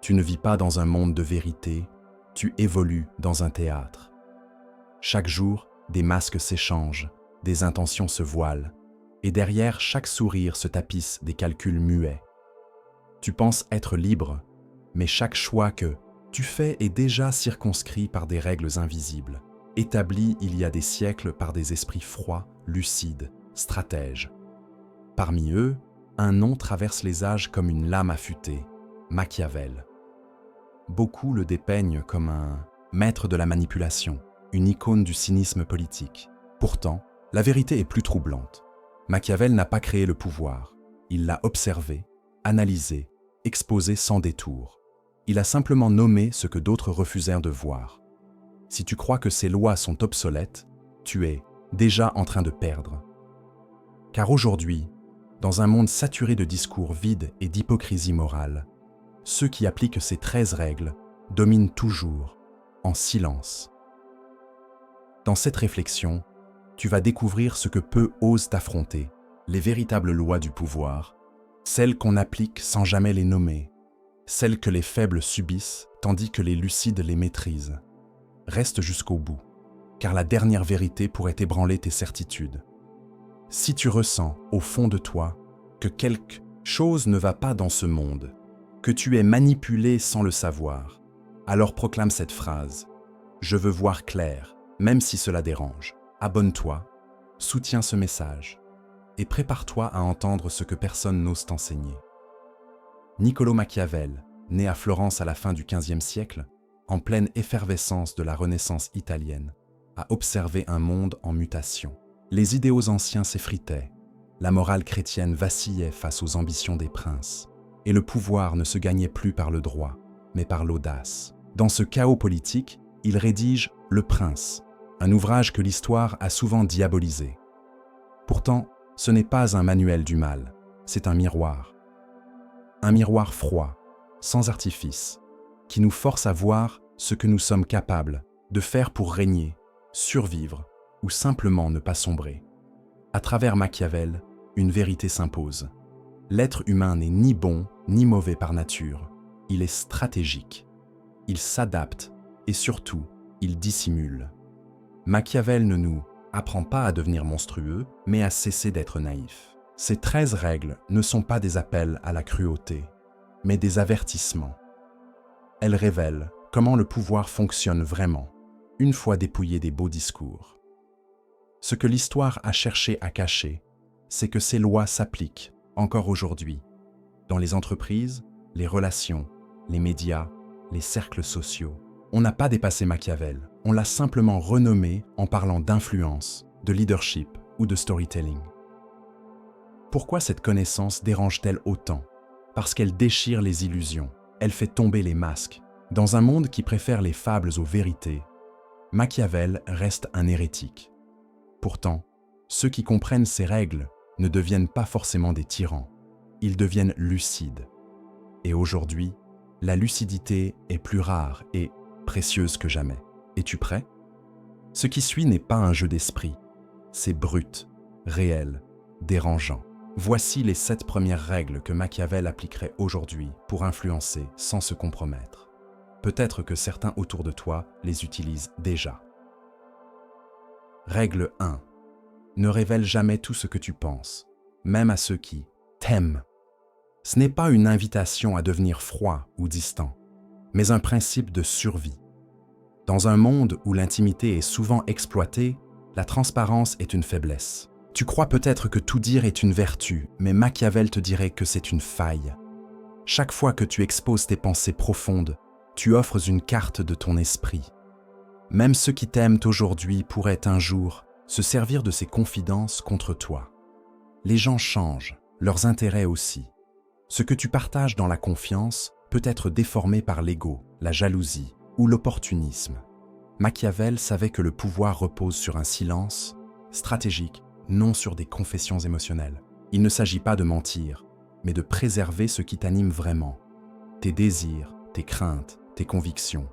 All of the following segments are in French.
Tu ne vis pas dans un monde de vérité, tu évolues dans un théâtre. Chaque jour, des masques s'échangent, des intentions se voilent, et derrière chaque sourire se tapissent des calculs muets. Tu penses être libre, mais chaque choix que tu fais est déjà circonscrit par des règles invisibles, établies il y a des siècles par des esprits froids, lucides, stratèges. Parmi eux, un nom traverse les âges comme une lame affûtée, Machiavel. Beaucoup le dépeignent comme un maître de la manipulation, une icône du cynisme politique. Pourtant, la vérité est plus troublante. Machiavel n'a pas créé le pouvoir, il l'a observé, analysé, exposé sans détour. Il a simplement nommé ce que d'autres refusèrent de voir. Si tu crois que ces lois sont obsolètes, tu es déjà en train de perdre. Car aujourd'hui, dans un monde saturé de discours vides et d'hypocrisie morale, ceux qui appliquent ces 13 règles dominent toujours, en silence. Dans cette réflexion, tu vas découvrir ce que peu osent affronter, les véritables lois du pouvoir, celles qu'on applique sans jamais les nommer, celles que les faibles subissent tandis que les lucides les maîtrisent. Reste jusqu'au bout, car la dernière vérité pourrait ébranler tes certitudes. Si tu ressens, au fond de toi, que quelque chose ne va pas dans ce monde, que tu es manipulé sans le savoir, alors proclame cette phrase « Je veux voir clair, même si cela dérange. Abonne-toi, soutiens ce message et prépare-toi à entendre ce que personne n'ose t'enseigner. » Niccolò Machiavel, né à Florence à la fin du XVe siècle, en pleine effervescence de la Renaissance italienne, a observé un monde en mutation. Les idéaux anciens s'effritaient, la morale chrétienne vacillait face aux ambitions des princes, et le pouvoir ne se gagnait plus par le droit, mais par l'audace. Dans ce chaos politique, il rédige « Le Prince », un ouvrage que l'histoire a souvent diabolisé. Pourtant, ce n'est pas un manuel du mal, c'est un miroir. Un miroir froid, sans artifice, qui nous force à voir ce que nous sommes capables de faire pour régner, survivre ou simplement ne pas sombrer. À travers Machiavel, une vérité s'impose. L'être humain n'est ni bon ni mauvais par nature, il est stratégique. Il s'adapte et surtout, il dissimule. Machiavel ne nous apprend pas à devenir monstrueux, mais à cesser d'être naïf. Ces 13 règles ne sont pas des appels à la cruauté, mais des avertissements. Elles révèlent comment le pouvoir fonctionne vraiment, une fois dépouillé des beaux discours. Ce que l'histoire a cherché à cacher, c'est que ces lois s'appliquent encore aujourd'hui, dans les entreprises, les relations, les médias, les cercles sociaux. On n'a pas dépassé Machiavel, on l'a simplement renommé en parlant d'influence, de leadership ou de storytelling. Pourquoi cette connaissance dérange-t-elle autant? Parce qu'elle déchire les illusions, elle fait tomber les masques. Dans un monde qui préfère les fables aux vérités, Machiavel reste un hérétique. Pourtant, ceux qui comprennent ces règles ne deviennent pas forcément des tyrans, ils deviennent lucides. Et aujourd'hui, la lucidité est plus rare et précieuse que jamais. Es-tu prêt? Ce qui suit n'est pas un jeu d'esprit, c'est brut, réel, dérangeant. Voici les 7 premières règles que Machiavel appliquerait aujourd'hui pour influencer sans se compromettre. Peut-être que certains autour de toi les utilisent déjà. Règle 1. Ne révèle jamais tout ce que tu penses, même à ceux qui t'aiment. Ce n'est pas une invitation à devenir froid ou distant, mais un principe de survie. Dans un monde où l'intimité est souvent exploitée, la transparence est une faiblesse. Tu crois peut-être que tout dire est une vertu, mais Machiavel te dirait que c'est une faille. Chaque fois que tu exposes tes pensées profondes, tu offres une carte de ton esprit. Même ceux qui t'aiment aujourd'hui pourraient un jour se servir de ces confidences contre toi. Les gens changent, leurs intérêts aussi. Ce que tu partages dans la confiance peut être déformé par l'ego, la jalousie ou l'opportunisme. Machiavel savait que le pouvoir repose sur un silence stratégique, non sur des confessions émotionnelles. Il ne s'agit pas de mentir, mais de préserver ce qui t'anime vraiment, tes désirs, tes craintes, tes convictions.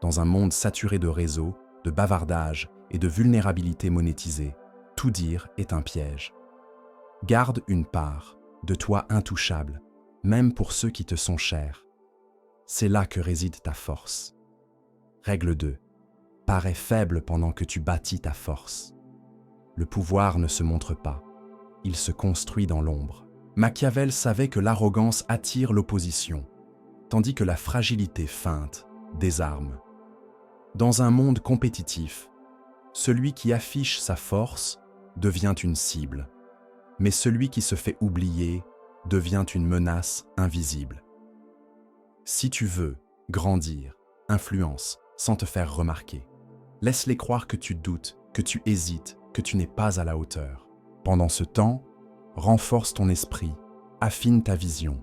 Dans un monde saturé de réseaux, de bavardage et de vulnérabilité monétisée, tout dire est un piège. Garde une part de toi intouchable, même pour ceux qui te sont chers. C'est là que réside ta force. Règle 2. Parais faible pendant que tu bâtis ta force. Le pouvoir ne se montre pas, il se construit dans l'ombre. Machiavel savait que l'arrogance attire l'opposition, tandis que la fragilité feinte désarme. Dans un monde compétitif, celui qui affiche sa force devient une cible, mais celui qui se fait oublier devient une menace invisible. Si tu veux grandir, influence sans te faire remarquer, laisse-les croire que tu doutes, que tu hésites, que tu n'es pas à la hauteur. Pendant ce temps, renforce ton esprit, affine ta vision,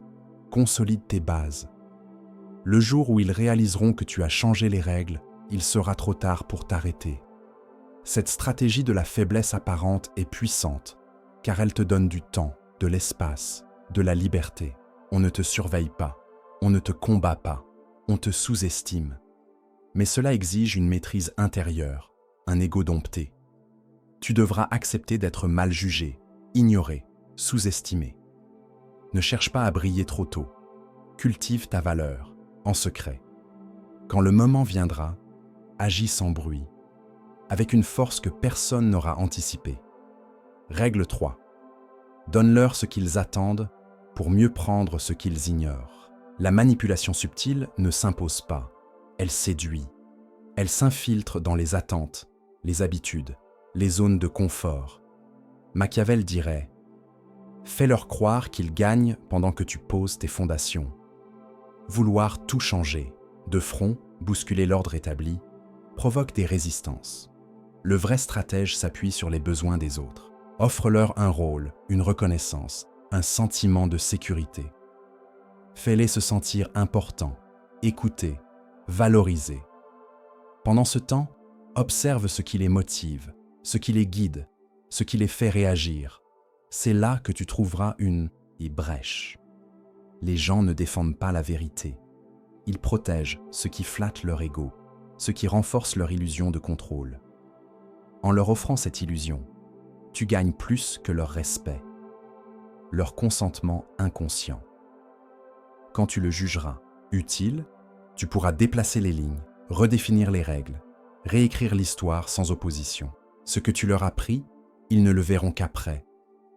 consolide tes bases. Le jour où ils réaliseront que tu as changé les règles, il sera trop tard pour t'arrêter. Cette stratégie de la faiblesse apparente est puissante, car elle te donne du temps, de l'espace, de la liberté. On ne te surveille pas, on ne te combat pas, on te sous-estime. Mais cela exige une maîtrise intérieure, un ego dompté. Tu devras accepter d'être mal jugé, ignoré, sous-estimé. Ne cherche pas à briller trop tôt. Cultive ta valeur, en secret. Quand le moment viendra, agis sans bruit, avec une force que personne n'aura anticipée. Règle 3. Donne-leur ce qu'ils attendent pour mieux prendre ce qu'ils ignorent. La manipulation subtile ne s'impose pas, elle séduit. Elle s'infiltre dans les attentes, les habitudes, les zones de confort. Machiavel dirait « Fais-leur croire qu'ils gagnent pendant que tu poses tes fondations. » Vouloir tout changer, de front, bousculer l'ordre établi, provoque des résistances. Le vrai stratège s'appuie sur les besoins des autres. Offre-leur un rôle, une reconnaissance, un sentiment de sécurité. Fais-les se sentir importants, écoutés, valorisés. Pendant ce temps, observe ce qui les motive, ce qui les guide, ce qui les fait réagir. C'est là que tu trouveras une brèche. Les gens ne défendent pas la vérité. Ils protègent ce qui flatte leur ego, ce qui renforce leur illusion de contrôle. En leur offrant cette illusion, tu gagnes plus que leur respect, leur consentement inconscient. Quand tu le jugeras utile, tu pourras déplacer les lignes, redéfinir les règles, réécrire l'histoire sans opposition. Ce que tu leur as pris, ils ne le verront qu'après,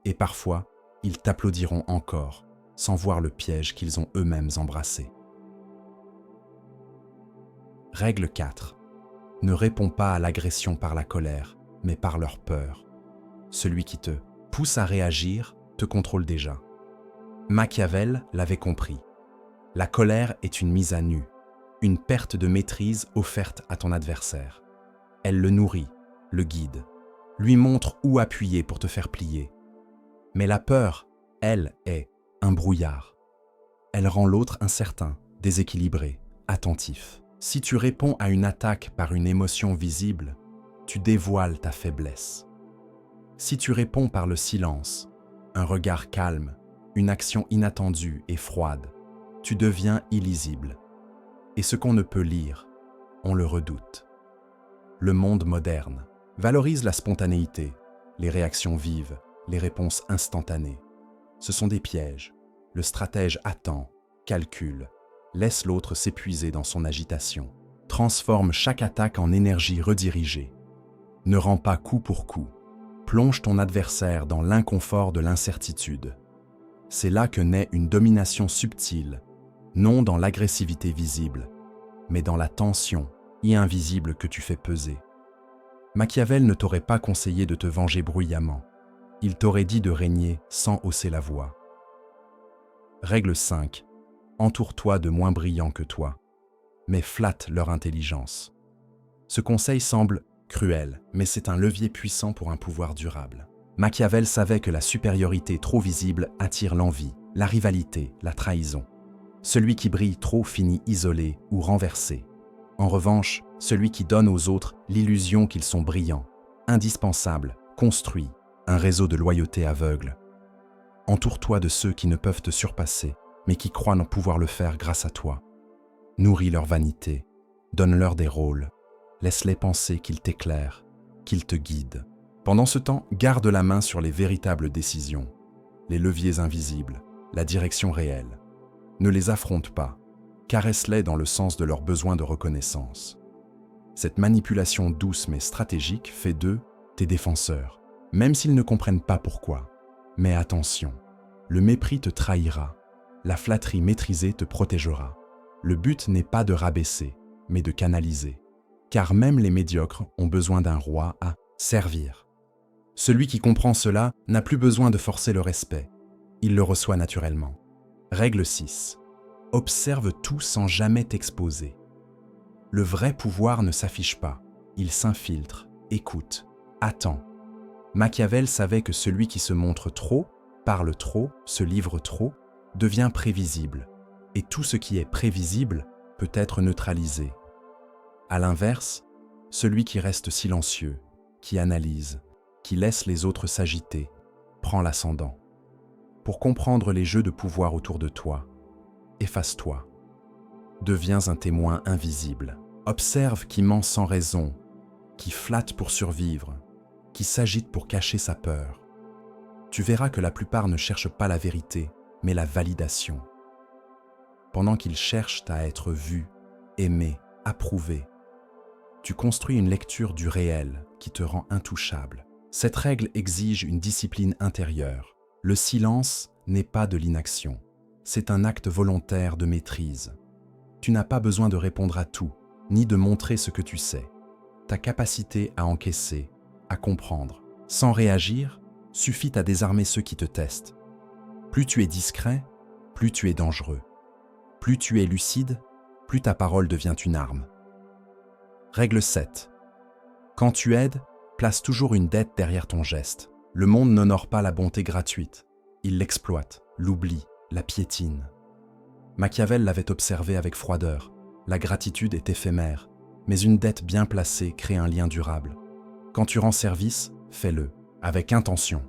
et parfois, ils t'applaudiront encore, sans voir le piège qu'ils ont eux-mêmes embrassé. Règle 4. Ne réponds pas à l'agression par la colère, mais par leur peur. Celui qui te pousse à réagir te contrôle déjà. Machiavel l'avait compris. La colère est une mise à nu, une perte de maîtrise offerte à ton adversaire. Elle le nourrit, le guide, lui montre où appuyer pour te faire plier. Mais la peur, elle, est un brouillard. Elle rend l'autre incertain, déséquilibré, attentif. Si tu réponds à une attaque par une émotion visible, tu dévoiles ta faiblesse. Si tu réponds par le silence, un regard calme, une action inattendue et froide, tu deviens illisible. Et ce qu'on ne peut lire, on le redoute. Le monde moderne valorise la spontanéité, les réactions vives, les réponses instantanées. Ce sont des pièges. Le stratège attend, calcule, laisse l'autre s'épuiser dans son agitation, transforme chaque attaque en énergie redirigée. Ne rends pas coup pour coup. Plonge ton adversaire dans l'inconfort de l'incertitude. C'est là que naît une domination subtile, non dans l'agressivité visible, mais dans la tension invisible que tu fais peser. Machiavel ne t'aurait pas conseillé de te venger bruyamment. Il t'aurait dit de régner sans hausser la voix. Règle 5. Entoure-toi de moins brillants que toi, mais flatte leur intelligence. Ce conseil semble cruel, mais c'est un levier puissant pour un pouvoir durable. Machiavel savait que la supériorité trop visible attire l'envie, la rivalité, la trahison. Celui qui brille trop finit isolé ou renversé. En revanche, celui qui donne aux autres l'illusion qu'ils sont brillants, indispensables, construit un réseau de loyauté aveugle. Entoure-toi de ceux qui ne peuvent te surpasser, mais qui croient n'en pouvoir le faire grâce à toi. Nourris leur vanité, donne-leur des rôles, laisse-les penser qu'ils t'éclairent, qu'ils te guident. Pendant ce temps, garde la main sur les véritables décisions, les leviers invisibles, la direction réelle. Ne les affronte pas, caresse-les dans le sens de leurs besoins de reconnaissance. Cette manipulation douce mais stratégique fait d'eux tes défenseurs, même s'ils ne comprennent pas pourquoi. Mais attention, le mépris te trahira, la flatterie maîtrisée te protégera. Le but n'est pas de rabaisser, mais de canaliser. Car même les médiocres ont besoin d'un roi à servir. Celui qui comprend cela n'a plus besoin de forcer le respect. Il le reçoit naturellement. Règle 6. Observe tout sans jamais t'exposer. Le vrai pouvoir ne s'affiche pas, il s'infiltre, écoute, attend. Machiavel savait que celui qui se montre trop, parle trop, se livre trop, devient prévisible. Et tout ce qui est prévisible peut être neutralisé. À l'inverse, celui qui reste silencieux, qui analyse, qui laisse les autres s'agiter, prend l'ascendant. Pour comprendre les jeux de pouvoir autour de toi, efface-toi. Deviens un témoin invisible. Observe qui ment sans raison, qui flatte pour survivre, qui s'agite pour cacher sa peur. Tu verras que la plupart ne cherchent pas la vérité, mais la validation. Pendant qu'ils cherchent à être vus, aimés, approuvés, tu construis une lecture du réel qui te rend intouchable. Cette règle exige une discipline intérieure. Le silence n'est pas de l'inaction. C'est un acte volontaire de maîtrise. Tu n'as pas besoin de répondre à tout, ni de montrer ce que tu sais. Ta capacité à encaisser, à comprendre, sans réagir, suffit à désarmer ceux qui te testent. Plus tu es discret, plus tu es dangereux. Plus tu es lucide, plus ta parole devient une arme. Règle 7. Quand tu aides, place toujours une dette derrière ton geste. Le monde n'honore pas la bonté gratuite. Il l'exploite, l'oublie, la piétine. Machiavel l'avait observé avec froideur. La gratitude est éphémère, mais une dette bien placée crée un lien durable. Quand tu rends service, fais-le, avec intention.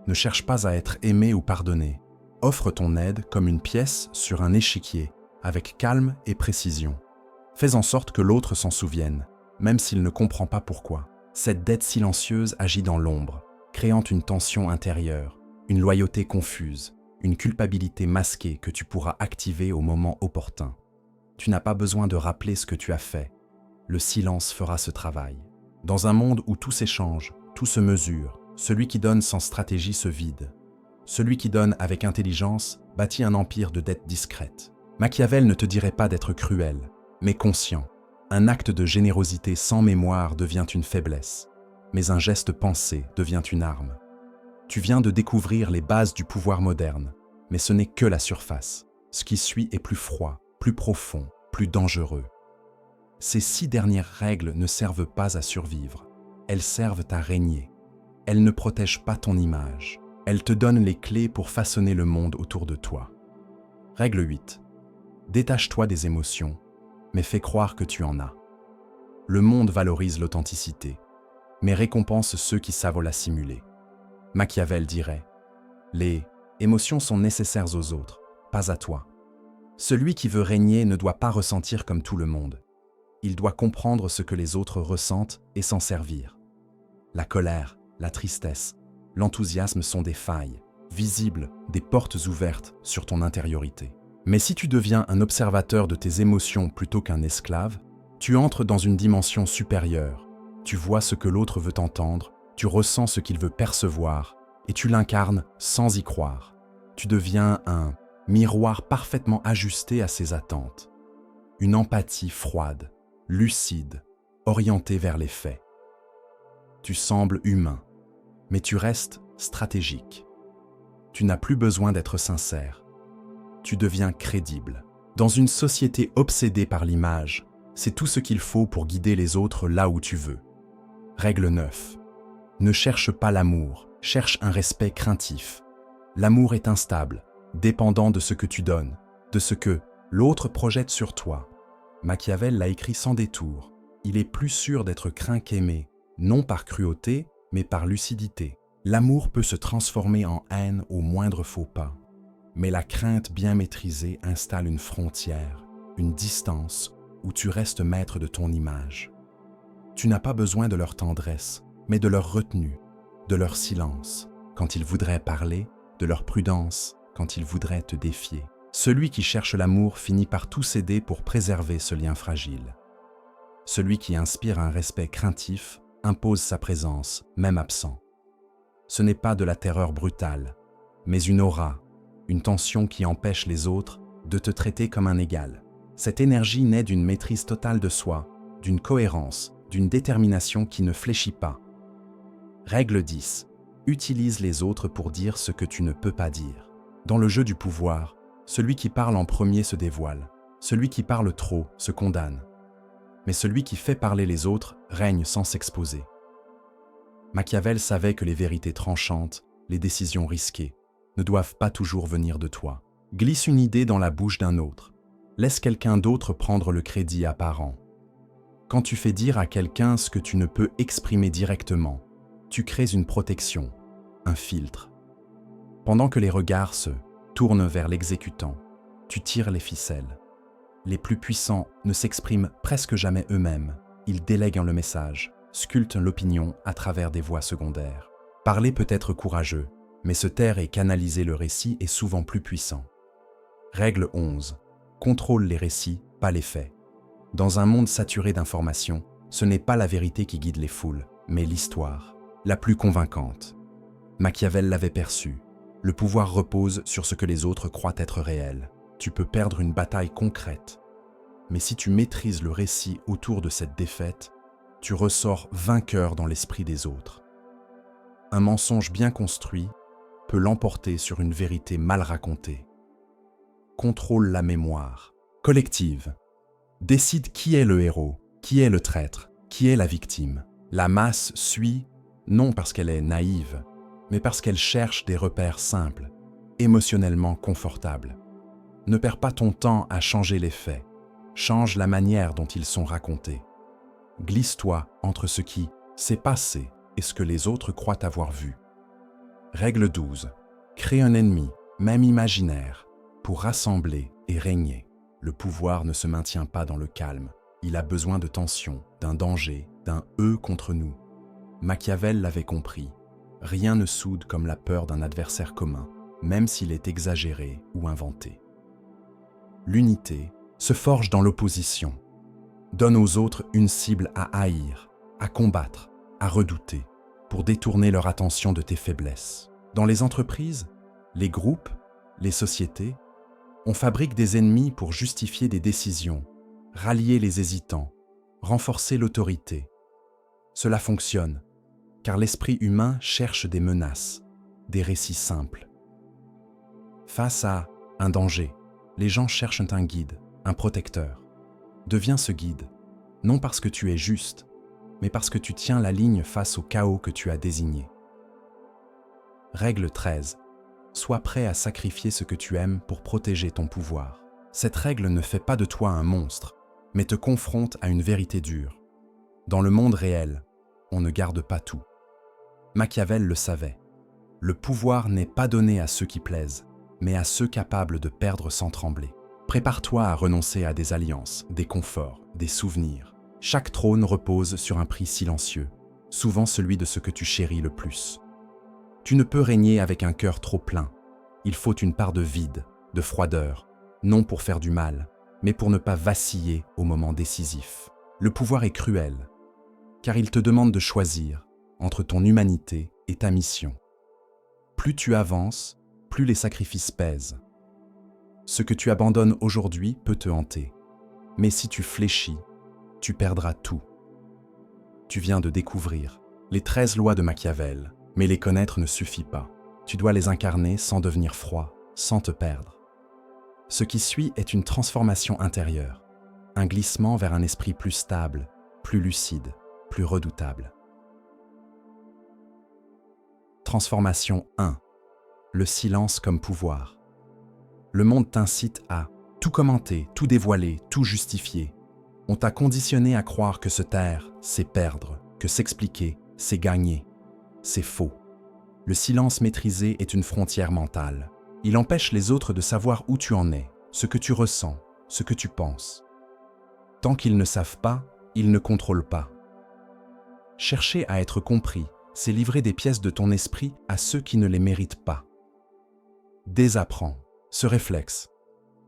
Ne cherche pas à être aimé ou pardonné. Offre ton aide comme une pièce sur un échiquier, avec calme et précision. Fais en sorte que l'autre s'en souvienne, même s'il ne comprend pas pourquoi. Cette dette silencieuse agit dans l'ombre, créant une tension intérieure, une loyauté confuse, une culpabilité masquée que tu pourras activer au moment opportun. Tu n'as pas besoin de rappeler ce que tu as fait. Le silence fera ce travail. Dans un monde où tout s'échange, tout se mesure, celui qui donne sans stratégie se vide. Celui qui donne avec intelligence bâtit un empire de dettes discrètes. Machiavel ne te dirait pas d'être cruel, mais conscient. Un acte de générosité sans mémoire devient une faiblesse, mais un geste pensé devient une arme. Tu viens de découvrir les bases du pouvoir moderne, mais ce n'est que la surface. Ce qui suit est plus froid, plus profond, plus dangereux. Ces 6 dernières règles ne servent pas à survivre, elles servent à régner. Elles ne protègent pas ton image, elles te donnent les clés pour façonner le monde autour de toi. Règle 8. Détache-toi des émotions, mais fais croire que tu en as. Le monde valorise l'authenticité, mais récompense ceux qui savent la simuler. Machiavel dirait « Les émotions sont nécessaires aux autres, pas à toi. Celui qui veut régner ne doit pas ressentir comme tout le monde. Il doit comprendre ce que les autres ressentent et s'en servir. La colère, la tristesse, l'enthousiasme sont des failles, visibles, des portes ouvertes sur ton intériorité. Mais si tu deviens un observateur de tes émotions plutôt qu'un esclave, tu entres dans une dimension supérieure. Tu vois ce que l'autre veut entendre, tu ressens ce qu'il veut percevoir, et tu l'incarnes sans y croire. Tu deviens un miroir parfaitement ajusté à ses attentes. Une empathie froide, lucide, orientée vers les faits. Tu sembles humain, mais tu restes stratégique. Tu n'as plus besoin d'être sincère. Tu deviens crédible. Dans une société obsédée par l'image, c'est tout ce qu'il faut pour guider les autres là où tu veux. Règle 9. Ne cherche pas l'amour, cherche un respect craintif. L'amour est instable, dépendant de ce que tu donnes, de ce que l'autre projette sur toi. Machiavel l'a écrit sans détour. Il est plus sûr d'être craint qu'aimé, non par cruauté, mais par lucidité. L'amour peut se transformer en haine au moindre faux pas. Mais la crainte bien maîtrisée installe une frontière, une distance où tu restes maître de ton image. Tu n'as pas besoin de leur tendresse, mais de leur retenue, de leur silence quand ils voudraient parler, de leur prudence quand ils voudraient te défier. Celui qui cherche l'amour finit par tout céder pour préserver ce lien fragile. Celui qui inspire un respect craintif impose sa présence, même absent. Ce n'est pas de la terreur brutale, mais une aura, une tension qui empêche les autres de te traiter comme un égal. Cette énergie naît d'une maîtrise totale de soi, d'une cohérence, d'une détermination qui ne fléchit pas. Règle 10. Utilise les autres pour dire ce que tu ne peux pas dire. Dans le jeu du pouvoir, celui qui parle en premier se dévoile. Celui qui parle trop se condamne. Mais celui qui fait parler les autres règne sans s'exposer. Machiavel savait que les vérités tranchantes, les décisions risquées, ne doivent pas toujours venir de toi. Glisse une idée dans la bouche d'un autre. Laisse quelqu'un d'autre prendre le crédit apparent. Quand tu fais dire à quelqu'un ce que tu ne peux exprimer directement, tu crées une protection, un filtre. Pendant que les regards se tournent vers l'exécutant, tu tires les ficelles. Les plus puissants ne s'expriment presque jamais eux-mêmes. Ils délèguent le message, sculptent l'opinion à travers des voix secondaires. Parler peut être courageux, mais se taire et canaliser le récit est souvent plus puissant. Règle 11. Contrôle les récits, pas les faits. Dans un monde saturé d'informations, ce n'est pas la vérité qui guide les foules, mais l'histoire, la plus convaincante. Machiavel l'avait perçu. Le pouvoir repose sur ce que les autres croient être réel. Tu peux perdre une bataille concrète. Mais si tu maîtrises le récit autour de cette défaite, tu ressors vainqueur dans l'esprit des autres. Un mensonge bien construit peut l'emporter sur une vérité mal racontée. Contrôle la mémoire collective. Décide qui est le héros, qui est le traître, qui est la victime. La masse suit, non parce qu'elle est naïve, mais parce qu'elle cherche des repères simples, émotionnellement confortables. Ne perds pas ton temps à changer les faits, change la manière dont ils sont racontés. Glisse-toi entre ce qui s'est passé et ce que les autres croient avoir vu. Règle 12. Crée un ennemi, même imaginaire, pour rassembler et régner. Le pouvoir ne se maintient pas dans le calme. Il a besoin de tension, d'un danger, d'un « eux » contre nous. Machiavel l'avait compris. Rien ne soude comme la peur d'un adversaire commun, même s'il est exagéré ou inventé. L'unité se forge dans l'opposition. Donne aux autres une cible à haïr, à combattre, à redouter, pour détourner leur attention de tes faiblesses. Dans les entreprises, les groupes, les sociétés, on fabrique des ennemis pour justifier des décisions, rallier les hésitants, renforcer l'autorité. Cela fonctionne, car l'esprit humain cherche des menaces, des récits simples. Face à un danger, les gens cherchent un guide, un protecteur. Deviens ce guide, non parce que tu es juste, mais parce que tu tiens la ligne face au chaos que tu as désigné. Règle 13. Sois prêt à sacrifier ce que tu aimes pour protéger ton pouvoir. Cette règle ne fait pas de toi un monstre, mais te confronte à une vérité dure. Dans le monde réel, on ne garde pas tout. Machiavel le savait. Le pouvoir n'est pas donné à ceux qui plaisent, mais à ceux capables de perdre sans trembler. Prépare-toi à renoncer à des alliances, des conforts, des souvenirs. Chaque trône repose sur un prix silencieux, souvent celui de ce que tu chéris le plus. Tu ne peux régner avec un cœur trop plein. Il faut une part de vide, de froideur, non pour faire du mal, mais pour ne pas vaciller au moment décisif. Le pouvoir est cruel, car il te demande de choisir entre ton humanité et ta mission. Plus tu avances, plus les sacrifices pèsent. Ce que tu abandonnes aujourd'hui peut te hanter, mais si tu fléchis, tu perdras tout. Tu viens de découvrir les 13 lois de Machiavel, mais les connaître ne suffit pas. Tu dois les incarner sans devenir froid, sans te perdre. Ce qui suit est une transformation intérieure, un glissement vers un esprit plus stable, plus lucide, plus redoutable. Transformation 1. Le silence comme pouvoir. Le monde t'incite à tout commenter, tout dévoiler, tout justifier. On t'a conditionné à croire que se taire, c'est perdre, que s'expliquer, c'est gagner. C'est faux. Le silence maîtrisé est une frontière mentale. Il empêche les autres de savoir où tu en es, ce que tu ressens, ce que tu penses. Tant qu'ils ne savent pas, ils ne contrôlent pas. Chercher à être compris, c'est livrer des pièces de ton esprit à ceux qui ne les méritent pas. Désapprends ce réflexe.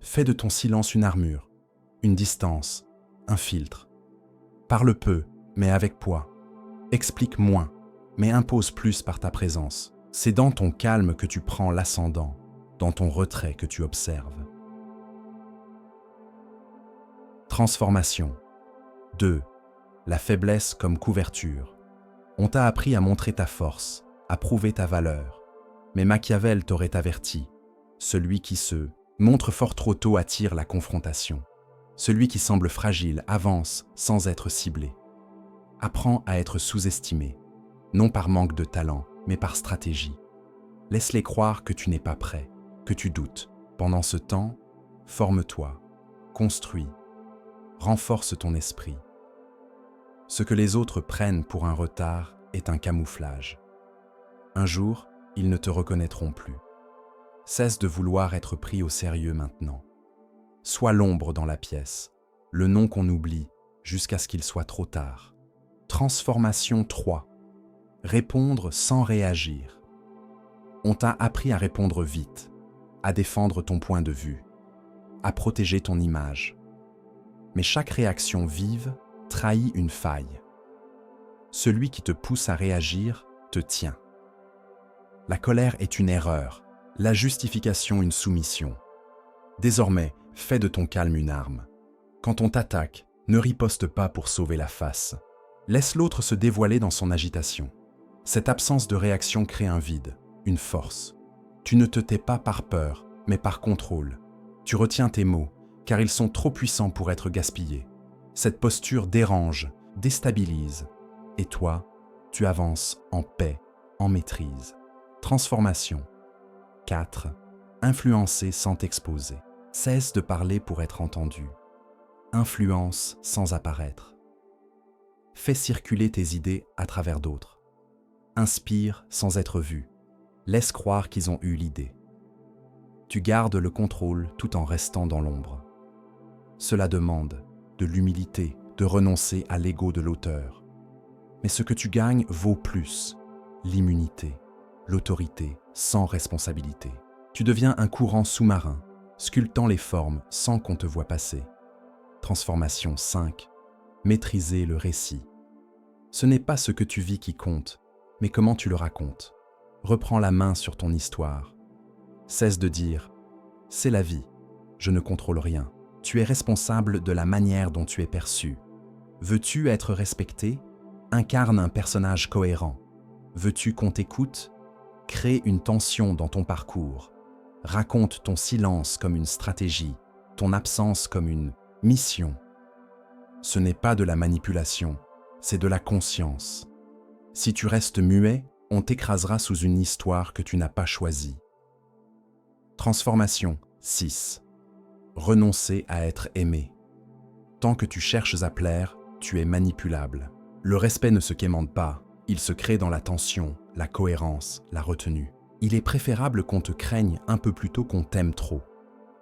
Fais de ton silence une armure, une distance, un filtre. Parle peu, mais avec poids. Explique moins, mais impose plus par ta présence. C'est dans ton calme que tu prends l'ascendant, dans ton retrait que tu observes. Transformation. 2. La faiblesse comme couverture. On t'a appris à montrer ta force, à prouver ta valeur. Mais Machiavel t'aurait averti. Celui qui se montre fort trop tôt attire la confrontation. Celui qui semble fragile avance sans être ciblé. Apprends à être sous-estimé, non par manque de talent, mais par stratégie. Laisse-les croire que tu n'es pas prêt, que tu doutes. Pendant ce temps, forme-toi, construis, renforce ton esprit. Ce que les autres prennent pour un retard est un camouflage. Un jour, ils ne te reconnaîtront plus. Cesse de vouloir être pris au sérieux maintenant. Sois l'ombre dans la pièce, le nom qu'on oublie jusqu'à ce qu'il soit trop tard. Transformation 3. Répondre sans réagir. On t'a appris à répondre vite, à défendre ton point de vue, à protéger ton image. Mais chaque réaction vive trahit une faille. Celui qui te pousse à réagir te tient. La colère est une erreur, la justification une soumission. Désormais, fais de ton calme une arme. Quand on t'attaque, ne riposte pas pour sauver la face. Laisse l'autre se dévoiler dans son agitation. Cette absence de réaction crée un vide, une force. Tu ne te tais pas par peur, mais par contrôle. Tu retiens tes mots, car ils sont trop puissants pour être gaspillés. Cette posture dérange, déstabilise. Et toi, tu avances en paix, en maîtrise. Transformation. 4. Influencer sans t'exposer. Cesse de parler pour être entendu. Influence sans apparaître. Fais circuler tes idées à travers d'autres. Inspire sans être vu. Laisse croire qu'ils ont eu l'idée. Tu gardes le contrôle tout en restant dans l'ombre. Cela demande de l'humilité, de renoncer à l'ego de l'auteur. Mais ce que tu gagnes vaut plus, l'immunité, l'autorité sans responsabilité. Tu deviens un courant sous-marin, sculptant les formes sans qu'on te voie passer. Transformation 5. Maîtriser le récit. Ce n'est pas ce que tu vis qui compte, mais comment tu le racontes. Reprends la main sur ton histoire. Cesse de dire « c'est la vie, je ne contrôle rien ». Tu es responsable de la manière dont tu es perçu. Veux-tu être respecté? Incarne un personnage cohérent. Veux-tu qu'on t'écoute? Crée une tension dans ton parcours. Raconte ton silence comme une stratégie, ton absence comme une mission. Ce n'est pas de la manipulation, c'est de la conscience. Si tu restes muet, on t'écrasera sous une histoire que tu n'as pas choisie. Transformation 6. Renoncer à être aimé. Tant que tu cherches à plaire, tu es manipulable. Le respect ne se quémande pas, il se crée dans la tension, la cohérence, la retenue. Il est préférable qu'on te craigne un peu plutôt qu'on t'aime trop.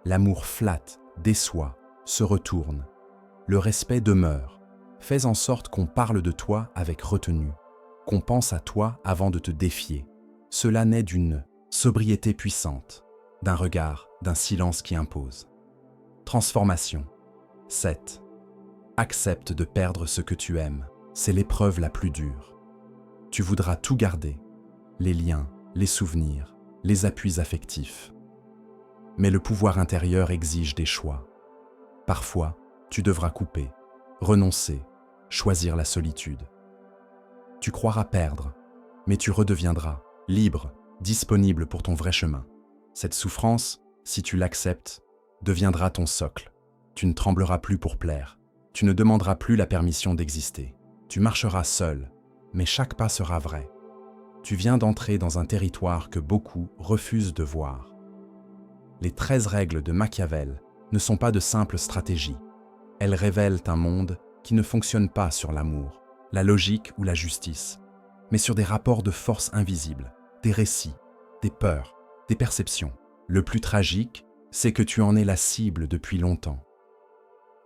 L'amour flatte, déçoit, se retourne. Le respect demeure. Fais en sorte qu'on parle de toi avec retenue, qu'on pense à toi avant de te défier. Cela naît d'une sobriété puissante, d'un regard, d'un silence qui impose. Transformation. 7. Accepte de perdre ce que tu aimes. C'est l'épreuve la plus dure. Tu voudras tout garder, les liens, les souvenirs, les appuis affectifs. Mais le pouvoir intérieur exige des choix. Parfois, tu devras couper, renoncer, choisir la solitude. Tu croiras perdre, mais tu redeviendras libre, disponible pour ton vrai chemin. Cette souffrance, si tu l'acceptes, deviendra ton socle. Tu ne trembleras plus pour plaire. Tu ne demanderas plus la permission d'exister. Tu marcheras seul, mais chaque pas sera vrai. Tu viens d'entrer dans un territoire que beaucoup refusent de voir. Les 13 règles de Machiavel ne sont pas de simples stratégies. Elles révèlent un monde qui ne fonctionne pas sur l'amour, la logique ou la justice, mais sur des rapports de force invisibles, des récits, des peurs, des perceptions. Le plus tragique, c'est que tu en es la cible depuis longtemps.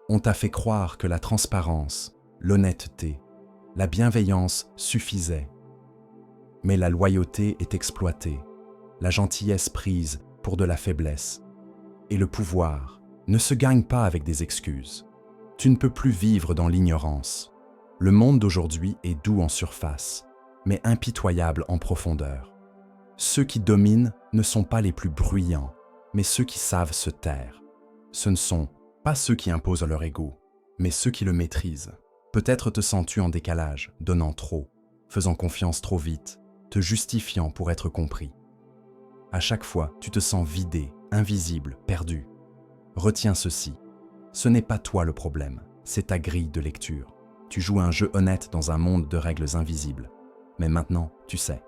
On t'a fait croire que la transparence, l'honnêteté, la bienveillance suffisaient. Mais la loyauté est exploitée, la gentillesse prise pour de la faiblesse, et le pouvoir ne se gagne pas avec des excuses. Tu ne peux plus vivre dans l'ignorance. Le monde d'aujourd'hui est doux en surface, mais impitoyable en profondeur. Ceux qui dominent ne sont pas les plus bruyants, mais ceux qui savent se taire. Ce ne sont pas ceux qui imposent leur ego, mais ceux qui le maîtrisent. Peut-être te sens-tu en décalage, donnant trop, faisant confiance trop vite, te justifiant pour être compris. À chaque fois, tu te sens vidé, invisible, perdu. Retiens ceci. Ce n'est pas toi le problème, c'est ta grille de lecture. Tu joues un jeu honnête dans un monde de règles invisibles. Mais maintenant, tu sais.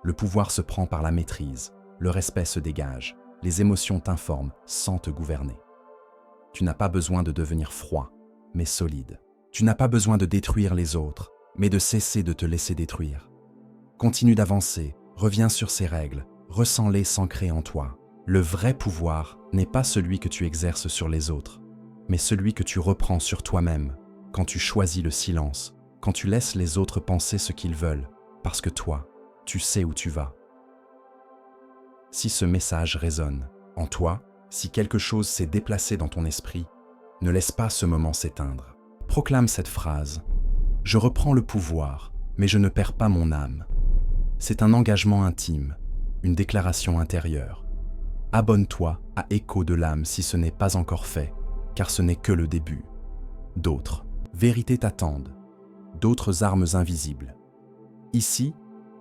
Le pouvoir se prend par la maîtrise, le respect se dégage, les émotions t'informent sans te gouverner. Tu n'as pas besoin de devenir froid, mais solide. Tu n'as pas besoin de détruire les autres, mais de cesser de te laisser détruire. Continue d'avancer, reviens sur ces règles, ressens-les s'ancrer en toi. Le vrai pouvoir n'est pas celui que tu exerces sur les autres, mais celui que tu reprends sur toi-même, quand tu choisis le silence, quand tu laisses les autres penser ce qu'ils veulent, parce que toi, tu sais où tu vas. Si ce message résonne en toi, si quelque chose s'est déplacé dans ton esprit, ne laisse pas ce moment s'éteindre. Proclame cette phrase. Je reprends le pouvoir, mais je ne perds pas mon âme. C'est un engagement intime, une déclaration intérieure. Abonne-toi à Écho de l'âme si ce n'est pas encore fait, car ce n'est que le début. D'autres vérités t'attendent, d'autres armes invisibles. Ici,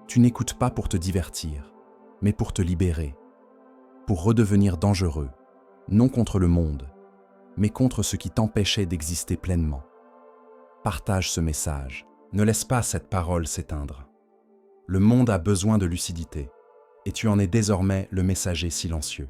tu n'écoutes pas pour te divertir, mais pour te libérer, pour redevenir dangereux, non contre le monde, mais contre ce qui t'empêchait d'exister pleinement. Partage ce message, ne laisse pas cette parole s'éteindre. Le monde a besoin de lucidité, et tu en es désormais le messager silencieux.